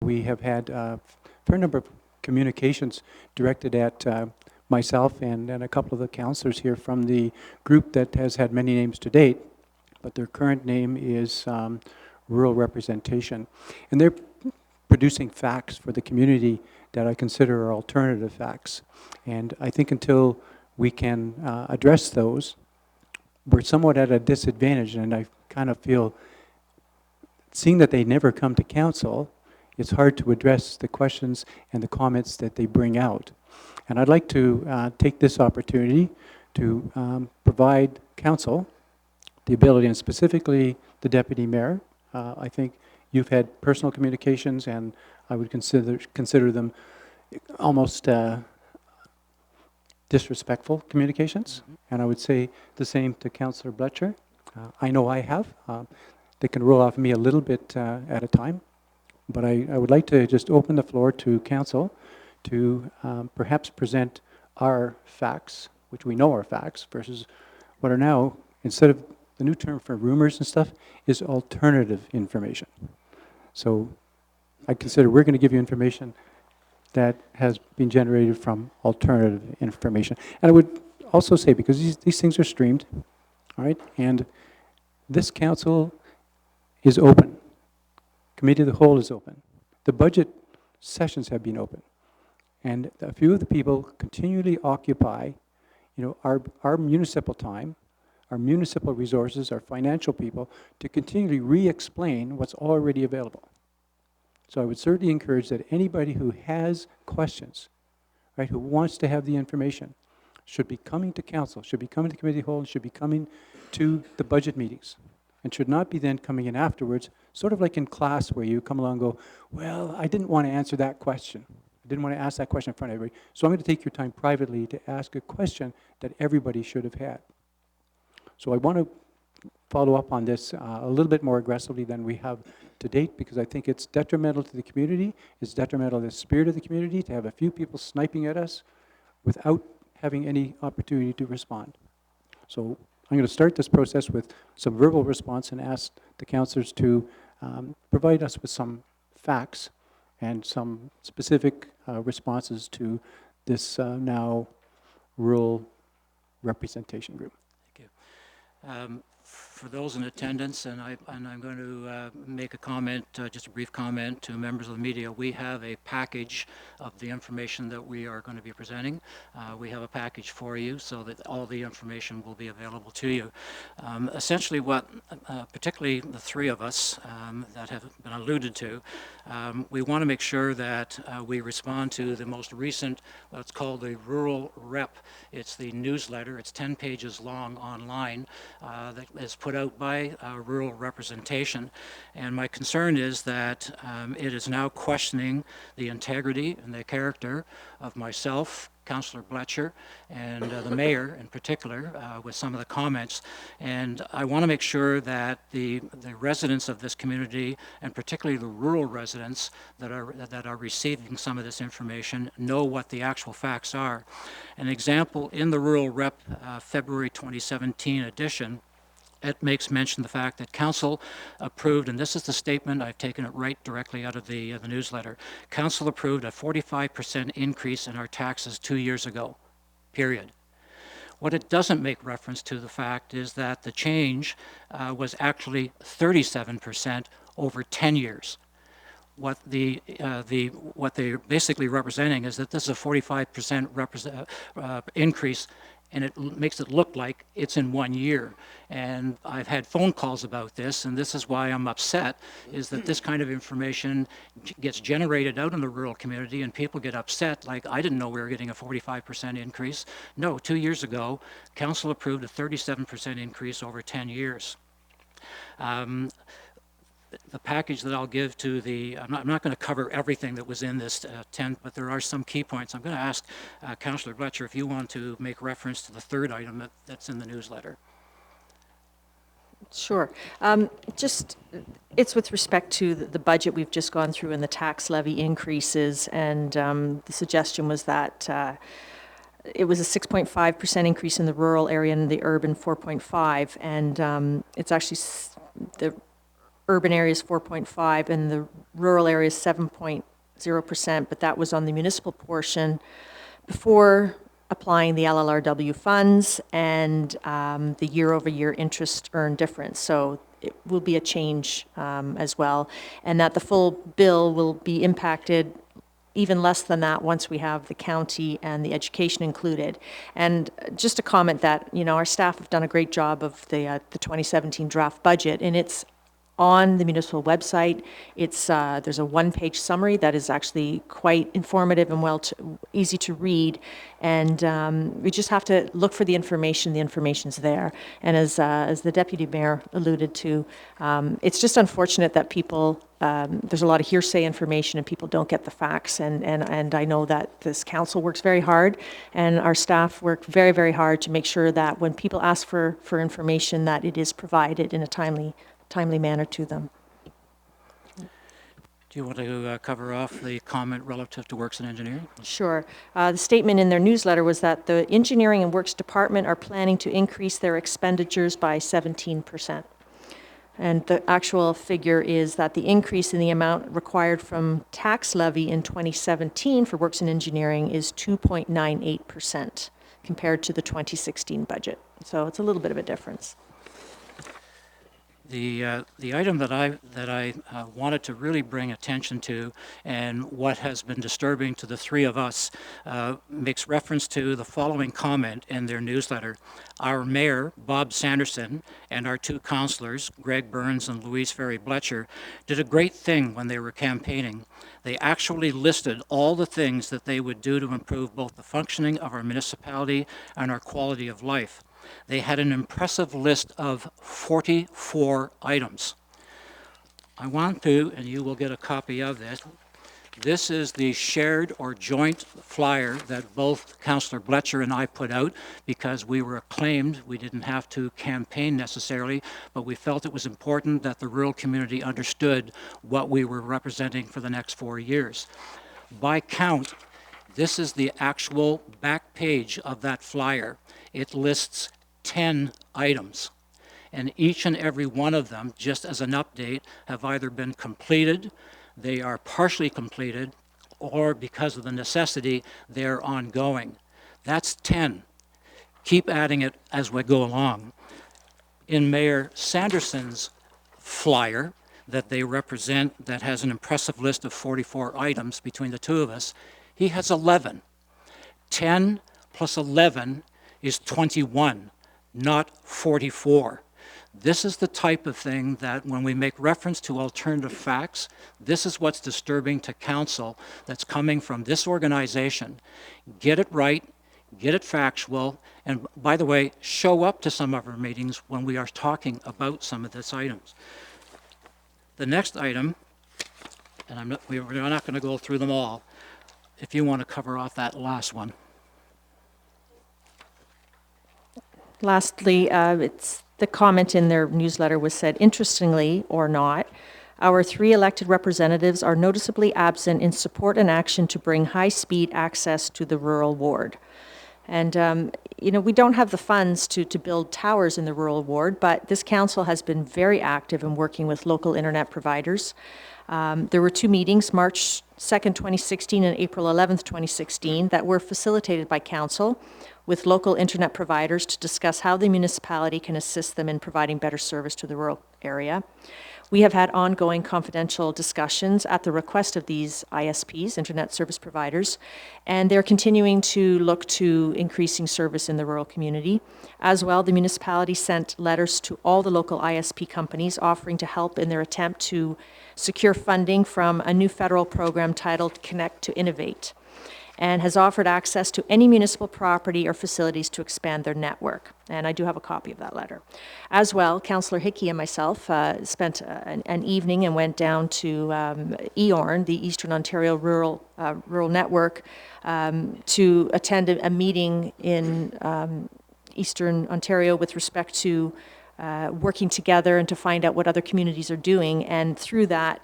we have had a fair number of communications directed at myself and a couple of the councillors here from the group that has had many names to date, but their current name is Rural Representation. And they're producing facts for the community that I consider are alternative facts. And I think until we can address those, we're somewhat at a disadvantage, and I kind of feel, seeing that they never come to council, it's hard to address the questions and the comments that they bring out. And I'd like to take this opportunity to provide council the ability, and specifically the Deputy Mayor. I think you've had personal communications, and I would consider them almost disrespectful communications. And I would say the same to Councillor Bletcher. I know I have. They can roll off me a little bit at a time. But I would like to just open the floor to council to perhaps present our facts, which we know are facts, versus what are now, instead of the new term for rumors and stuff, is alternative information. So I consider we're going to give you information that has been generated from alternative information. And I would also say, because these things are streamed, all right, and this council is open. Committee of the Whole is open. The budget sessions have been open. And a few of the people continually occupy, our municipal time, our municipal resources, our financial people, to continually re-explain what's already available. So I would certainly encourage that anybody who has questions, right, who wants to have the information, should be coming to council, should be coming to Committee of the Whole, and should be coming to the budget meetings, and should not be then coming in afterwards, sort of like in class where you come along and go, well, I didn't want to answer that question. I didn't want to ask that question in front of everybody. So I'm going to take your time privately to ask a question that everybody should have had. So I want to follow up on this a little bit more aggressively than we have to date, because I think it's detrimental to the community, it's detrimental to the spirit of the community to have a few people sniping at us without having any opportunity to respond. So I'm going to start this process with some verbal response and ask the councillors to provide us with some facts and some specific responses to this now rural representation group. Thank you. For those in attendance, and I'm going to make a comment, just a brief comment to members of the media. We have a package of the information that we are going to be presenting. We have a package for you so that all the information will be available to you. Essentially what, particularly the three of us that have been alluded to, we want to make sure that we respond to the most recent, what's called the Rural Rep. It's the newsletter. It's 10 pages long online that is put out by Rural Representation. And my concern is that it is now questioning the integrity and the character of myself, Councillor Bletcher, and the Mayor in particular, with some of the comments. And I want to make sure that the residents of this community, and particularly the rural residents that are receiving some of this information, know what the actual facts are. An example in the Rural Rep February 2017 edition, it makes mention of the fact that Council approved, and this is the statement, I've taken it right directly out of the newsletter, Council approved a 45% increase in our taxes 2 years ago, period. What it doesn't make reference to the fact is that the change was actually 37% over 10 years. What they're basically representing is that this is a 45% increase, and it makes it look like it's in 1 year. And I've had phone calls about this, and this is why I'm upset, is that this kind of information gets generated out in the rural community, and people get upset, like, I didn't know we were getting a 45% increase. No, 2 years ago, Council approved a 37% increase over 10 years. The package that I'll give to I'm not going to cover everything that was in this 10, but there are some key points. I'm going to ask Councillor Bletcher if you want to make reference to the third item that's in the newsletter. Sure. It's with respect to the budget we've just gone through and the tax levy increases, and the suggestion was that it was a 6.5% increase in the rural area and the urban 4.5%, and it's actually the urban areas 4.5, and the rural areas 7.0%, but that was on the municipal portion before applying the LLRW funds and the year-over-year interest earned difference. So it will be a change as well, and that the full bill will be impacted even less than that once we have the county and the education included. And just a comment that, you know, our staff have done a great job of the 2017 draft budget, and it's on the municipal website. It's there's a one-page summary that is actually quite informative and easy to read, and we just have to look for the information. The information's there, and as the deputy mayor alluded to, it's just unfortunate that people there's a lot of hearsay information and people don't get the facts, and I know that this council works very hard, and our staff work very, very hard to make sure that when people ask for information, that it is provided in a timely manner to them. Do you want to cover off the comment relative to Works and Engineering? Sure. The statement in their newsletter was that the Engineering and Works Department are planning to increase their expenditures by 17%. And the actual figure is that the increase in the amount required from tax levy in 2017 for Works and Engineering is 2.98% compared to the 2016 budget. So it's a little bit of a difference. The item that I wanted to really bring attention to, and what has been disturbing to the three of us, makes reference to the following comment in their newsletter. Our mayor, Bob Sanderson, and our two councillors, Greg Burns and Louise Ferry-Bletcher, did a great thing when they were campaigning. They actually listed all the things that they would do to improve both the functioning of our municipality and our quality of life. They had an impressive list of 44 items. I want to, and you will get a copy of this, this is the shared or joint flyer that both Councillor Bletcher and I put out because we were acclaimed. We didn't have to campaign necessarily, but we felt it was important that the rural community understood what we were representing for the next 4 years. By count, this is the actual back page of that flyer. It lists 10 items, and each and every one of them, just as an update, have either been completed, they are partially completed, or because of the necessity, they're ongoing. That's 10. Keep adding it as we go along. In Mayor Sanderson's flyer that they represent, that has an impressive list of 44 items between the two of us, he has 11. 10 plus 11 is 21, not 44. This is the type of thing that when we make reference to alternative facts, this is what's disturbing to council that's coming from this organization. Get it right, get it factual, and by the way, show up to some of our meetings when we are talking about some of these items. The next item, and we're not going to go through them all, if you want to cover off that last one. Lastly, it's the comment in their newsletter was said, interestingly or not, our 3 elected representatives are noticeably absent in support and action to bring high-speed access to the rural ward. And, you know, we don't have the funds to build towers in the rural ward, but this council has been very active in working with local internet providers. There were 2 meetings, March 2nd, 2016 and April 11th, 2016, that were facilitated by council with local internet providers to discuss how the municipality can assist them in providing better service to the rural area. We have had ongoing confidential discussions at the request of these ISPs, internet service providers, and they're continuing to look to increasing service in the rural community. As well, the municipality sent letters to all the local ISP companies offering to help in their attempt to secure funding from a new federal program titled Connect to Innovate, and has offered access to any municipal property or facilities to expand their network. And I do have a copy of that letter. As well, Councillor Hickey and myself spent an evening and went down to EORN, the Eastern Ontario Rural Network, to attend a meeting in Eastern Ontario with respect to working together and to find out what other communities are doing. And through that,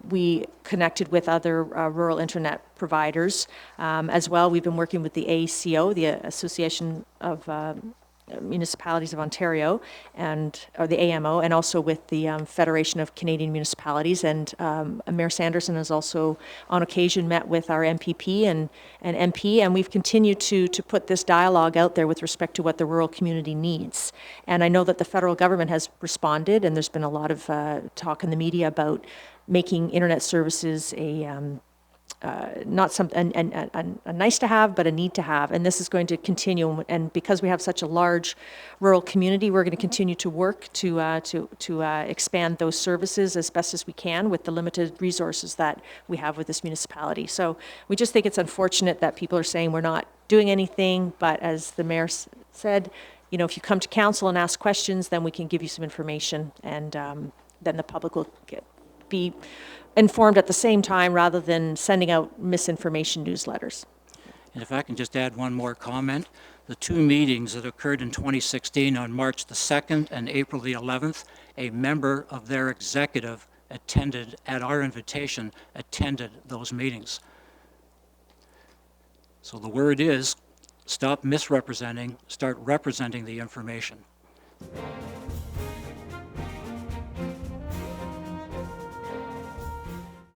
we connected with other rural internet providers. As well, we've been working with the ACO, the Association of Municipalities of Ontario or the AMO, and also with the Federation of Canadian Municipalities. And Mayor Sanderson has also on occasion met with our MPP and MP, and we've continued to put this dialogue out there with respect to what the rural community needs. And I know that the federal government has responded, and there's been a lot of talk in the media about making internet services not some a nice to have, but a need to have, and this is going to continue. And because we have such a large rural community, we're going to continue to work to expand those services as best as we can with the limited resources that we have with this municipality. So we just think it's unfortunate that people are saying we're not doing anything, but as the mayor said, you know, if you come to council and ask questions, then we can give you some information, and then the public will be informed at the same time rather than sending out misinformation newsletters. And if I can just add one more comment, the two meetings that occurred in 2016 on March the 2nd and April the 11th, a member of their executive attended, at our invitation, attended those meetings. So the word is, stop misrepresenting, start representing the information.